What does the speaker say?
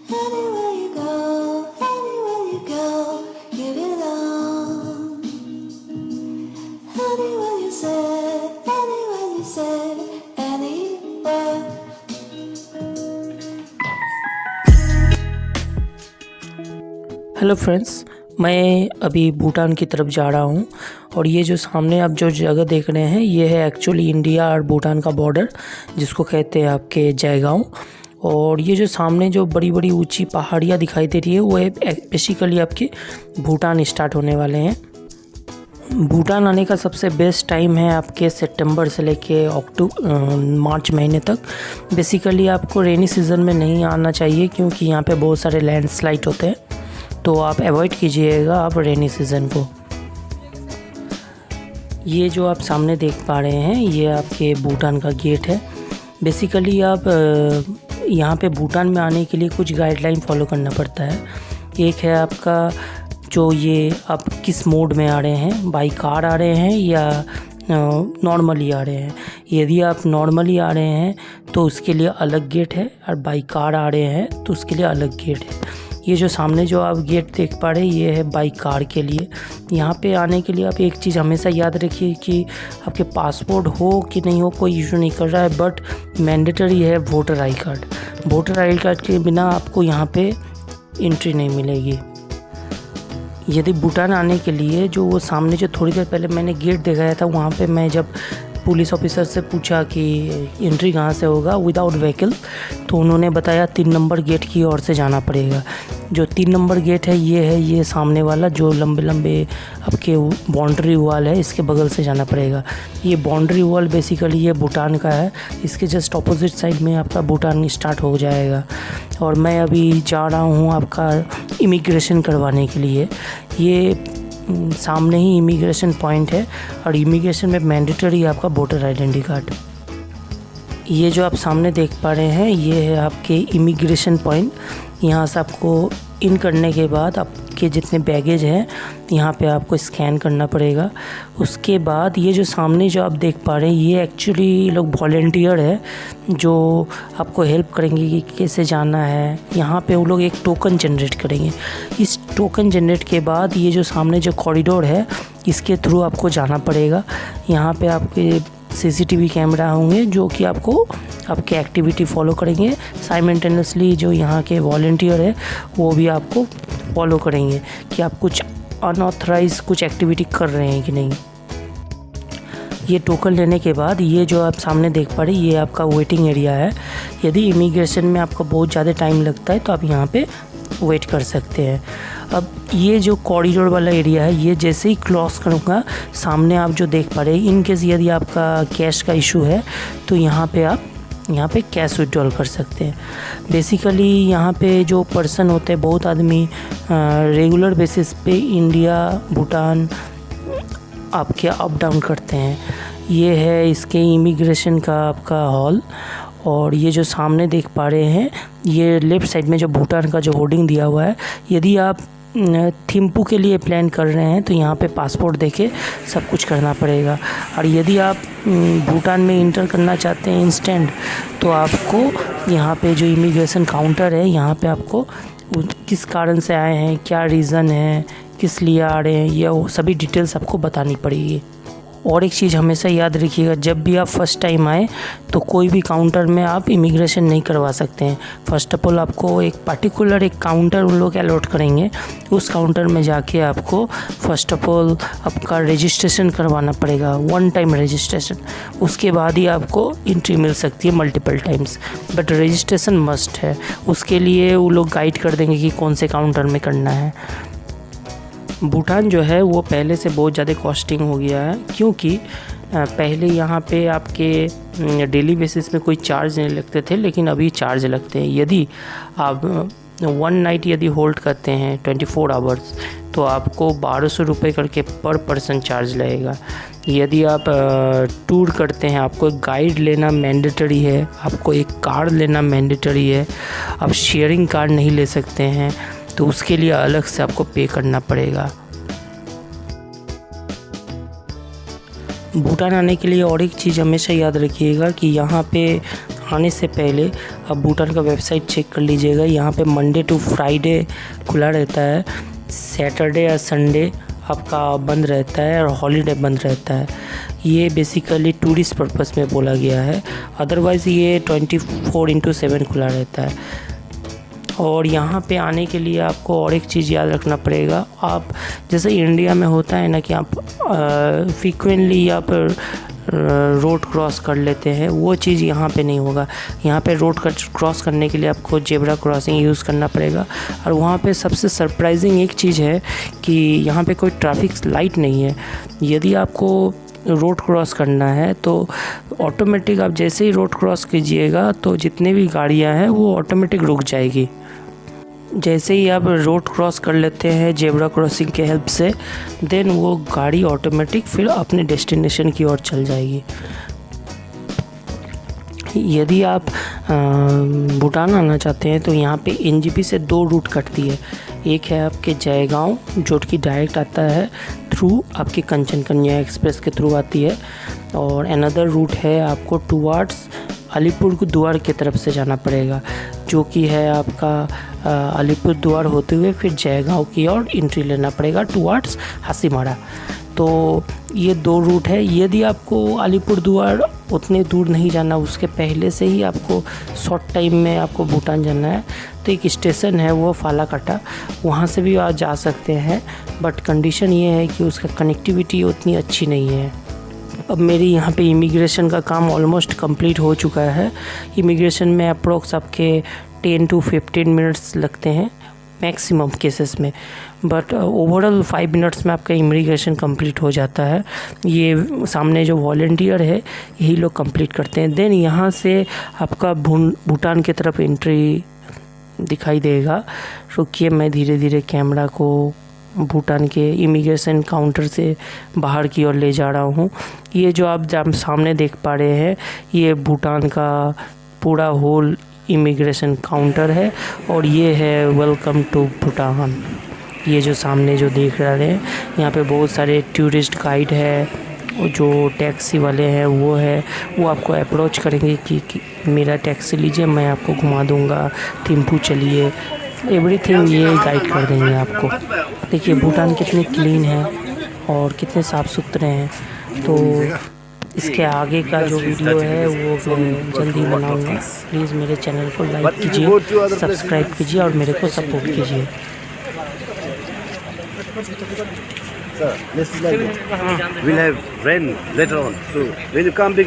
Anywhere you go, you belong. Anywhere you say, anywhere. Hello friends, मैं अभी भूटान की तरफ जा रहा हूँ और ये जो सामने आप जो जगह देख रहे हैं ये है एक्चुअली इंडिया और भूटान का बॉर्डर, जिसको कहते हैं आपके जयगांव। और ये जो सामने जो बड़ी बड़ी ऊंची पहाड़ियाँ दिखाई दे रही है वो बेसिकली आपके भूटान स्टार्ट होने वाले हैं। भूटान आने का सबसे बेस्ट टाइम है आपके सितंबर से लेके मार्च महीने तक। बेसिकली आपको रेनी सीज़न में नहीं आना चाहिए क्योंकि यहाँ पे बहुत सारे लैंडस्लाइड होते हैं, तो आप अवॉइड कीजिएगा आप रेनी सीज़न को। ये जो आप सामने देख पा रहे हैं ये आपके भूटान का गेट है। बेसिकली आप यहाँ पे भूटान में आने के लिए कुछ गाइडलाइन फॉलो करना पड़ता है। एक है आपका जो ये आप किस मोड में आ रहे हैं, बाई कार आ रहे हैं या नॉर्मली आ रहे हैं। यदि आप नॉर्मली आ रहे हैं तो उसके लिए अलग गेट है, और बाई कार आ रहे हैं तो उसके लिए अलग गेट है। ये जो सामने जो आप गेट देख पा रहे हैं ये है बाई कार के लिए। यहाँ पे आने के लिए आप एक चीज़ हमेशा याद रखिए कि आपके पासपोर्ट हो कि नहीं हो कोई इशू नहीं कर रहा है, बट मैंडेटरी है voter I card. Voter I card के बिना आपको यहाँ पे एंट्री नहीं मिलेगी। यदि भूटान आने के लिए जो वो सामने जो थोड़ी देर पहले मैंने गेट दिखाया था, वहाँ पे मैं जब पुलिस ऑफिसर से पूछा कि एंट्री कहाँ से होगा विदाउट व्हीकल, तो उन्होंने बताया 3 नंबर गेट की ओर से जाना पड़ेगा। जो 3 नंबर गेट है ये सामने वाला जो लंबे लंबे आपके बाउंड्री वॉल है, इसके बगल से जाना पड़ेगा। ये बाउंड्री वॉल बेसिकली ये भूटान का है, इसके जस्ट ऑपोजिट साइड में आपका भूटान स्टार्ट हो जाएगा। और मैं अभी जा रहा हूँ आपका इमिग्रेशन करवाने के लिए। ये सामने ही इमिग्रेशन पॉइंट है और इमिग्रेशन में मैंडेटरी है आपका वोटर आइडेंटिटी कार्ड। ये जो आप सामने देख पा रहे हैं ये है आपके इमिग्रेशन पॉइंट। यहाँ से आपको इन करने के बाद आपके जितने बैगेज हैं यहाँ पे आपको स्कैन करना पड़ेगा। उसके बाद ये जो सामने जो आप देख पा रहे हैं ये एक्चुअली लोग वॉलेंटियर है जो आपको हेल्प करेंगे कि कैसे जाना है। यहाँ पे वो लोग एक टोकन जनरेट करेंगे। इस टोकन जनरेट के बाद ये जो सामने जो कॉरिडोर है इसके थ्रू आपको जाना पड़ेगा। यहाँ पे आपके सीसीटीवी कैमरा होंगे जो कि आपको आपके एक्टिविटी फॉलो करेंगे। साइमल्टेनियसली जो यहाँ के वॉलंटियर है वो भी आपको फॉलो करेंगे कि आप कुछ अनऑथराइज कुछ एक्टिविटी कर रहे हैं कि नहीं। ये टोकन लेने के बाद ये जो आप सामने देख पा रहे हैं ये आपका वेटिंग एरिया है। यदि इमिग्रेशन में आपको बहुत ज़्यादा टाइम लगता है तो आप यहाँ पे वेट कर सकते हैं। अब ये जो कॉरिडोर वाला एरिया है ये जैसे ही क्रॉस करूँगा सामने आप जो देख पा रहे हैं, इन केस यदि आपका कैश का इशू है तो यहाँ पे आप कैश विड्रॉल कर सकते हैं। बेसिकली यहाँ पे जो पर्सन होते हैं बहुत आदमी रेगुलर बेसिस पे इंडिया भूटान आपके अप डाउन करते हैं। ये है इसके इमिग्रेशन का आपका हॉल। और ये जो सामने देख पा रहे हैं ये लेफ़्ट साइड में जो भूटान का जो होर्डिंग दिया हुआ है। यदि आप थिम्पू के लिए प्लान कर रहे हैं तो यहाँ पे पासपोर्ट देके सब कुछ करना पड़ेगा। और यदि आप भूटान में इंटर करना चाहते हैं इंस्टेंट तो आपको यहाँ पे जो इमिग्रेशन काउंटर है यहाँ पे आपको किस कारण से आए हैं, क्या रीज़न है, किस लिए आ रहे हैं, ये वो सभी डिटेल्स आपको बतानी पड़ेगी। और एक चीज़ हमेशा याद रखिएगा, जब भी आप फर्स्ट टाइम आए तो कोई भी काउंटर में आप इमिग्रेशन नहीं करवा सकते हैं। फर्स्ट ऑफ ऑल आपको एक पार्टिकुलर एक काउंटर उन लोग अलॉट करेंगे, उस काउंटर में जाके आपको फर्स्ट ऑफ ऑल आपका रजिस्ट्रेशन करवाना पड़ेगा, 1 टाइम रजिस्ट्रेशन। उसके बाद ही आपको एंट्री मिल सकती है multiple times, but registration must है। उसके लिए वो लोग गाइड कर देंगे कि कौन से काउंटर में करना है। भूटान जो है वो पहले से बहुत ज़्यादा कॉस्टिंग हो गया है क्योंकि पहले यहाँ पे आपके डेली बेसिस में कोई चार्ज नहीं लगते थे, लेकिन अभी चार्ज लगते हैं। यदि आप 1 नाइट यदि होल्ड करते हैं 24 आवर्स तो आपको 1200 रुपये करके पर पर्सन चार्ज लगेगा। यदि आप टूर करते हैं आपको एक गाइड लेना मैंडेटरी है, आपको एक कार्ड लेना मैंडेटरी है। आप शेयरिंग कार्ड नहीं ले सकते हैं तो उसके लिए अलग से आपको पे करना पड़ेगा। भूटान आने के लिए और एक चीज़ हमेशा याद रखिएगा कि यहाँ पे आने से पहले आप भूटान का वेबसाइट चेक कर लीजिएगा। यहाँ पे मंडे टू फ्राइडे खुला रहता है, सैटरडे या संडे आपका बंद रहता है और हॉलीडे बंद रहता है। ये बेसिकली टूरिस्ट पर्पस में बोला गया है, अदरवाइज़ ये 24/7 खुला रहता है। और यहाँ पे आने के लिए आपको और एक चीज़ याद रखना पड़ेगा, आप जैसे इंडिया में होता है ना कि आप फ्रीक्वेंटली आप रोड क्रॉस कर लेते हैं, वो चीज़ यहाँ पे नहीं होगा। यहाँ पे रोड क्रॉस करने के लिए आपको जेब्रा क्रॉसिंग यूज़ करना पड़ेगा। और वहाँ पे सबसे सरप्राइजिंग एक चीज़ है कि यहाँ पे कोई ट्रैफिक लाइट नहीं है। यदि आपको रोड क्रॉस करना है तो ऑटोमेटिक आप जैसे ही रोड क्रॉस कीजिएगा तो जितने भी गाड़ियाँ हैं वो ऑटोमेटिक रुक जाएगी। जैसे ही आप रोड क्रॉस कर लेते हैं जेब्रा क्रॉसिंग के हेल्प से, देन वो गाड़ी ऑटोमेटिक फिर अपने डेस्टिनेशन की ओर चल जाएगी। यदि आप भूटान आना चाहते हैं तो यहाँ पे एनजीपी से 2 रूट कटती है। एक है आपके जयगांव जो कि डायरेक्ट आता है थ्रू आपके कंचन कन्या एक्सप्रेस के थ्रू आती है, और अनदर रूट है आपको टुवार्ड्स अलीपुरद्वार की तरफ से जाना पड़ेगा, जो कि है आपका अलीपुरद्वार होते हुए फिर जयगांव की ओर एंट्री लेना पड़ेगा टुवार्ड्स हासीमारा। तो ये 2 रूट है। यदि आपको अलीपुरद्वार उतने दूर नहीं जाना, उसके पहले से ही आपको शॉर्ट टाइम में आपको भूटान जाना है, तो एक स्टेशन है वो फालाकाटा, वहाँ से भी आप जा सकते हैं। बट कंडीशन ये है कि उसका कनेक्टिविटी उतनी अच्छी नहीं है। अब मेरी यहाँ पे इमिग्रेशन का काम ऑलमोस्ट कंप्लीट हो चुका है। इमिग्रेशन में अप्रोक्स आपके 10 to 15 मिनट्स लगते हैं मैक्सिमम केसेस में, बट ओवरऑल 5 मिनट्स में आपका इमिग्रेशन कंप्लीट हो जाता है। ये सामने जो वॉलंटियर है यही लोग कंप्लीट करते हैं। देन यहाँ से आपका भूटान की तरफ एंट्री दिखाई देगा। रुकिए, मैं धीरे धीरे कैमरा को भूटान के इमिग्रेशन काउंटर से बाहर की ओर ले जा रहा हूँ। ये जो आप सामने देख पा रहे हैं ये भूटान का पूरा होल इमिग्रेशन काउंटर है, और ये है वेलकम टू भूटान। ये जो सामने जो देख रहे हैं यहाँ पे बहुत सारे टूरिस्ट गाइड है, जो टैक्सी वाले हैं वो आपको अप्रोच करेंगे कि मेरा टैक्सी लीजिए, मैं आपको घुमा दूँगा, थिम्पू चलिए, एवरीथिंग ये गाइड कर देंगे आपको। देखिए भूटान कितने क्लीन है और कितने साफ़ सुथरे हैं। तो इसके आगे का जो वीडियो है वो मैं जल्दी बनाऊंगा। प्लीज़ मेरे चैनल को लाइक कीजिए, सब्सक्राइब कीजिए और मेरे को सपोर्ट कीजिए। Sir, this is like we'll have rain later on. So when you come back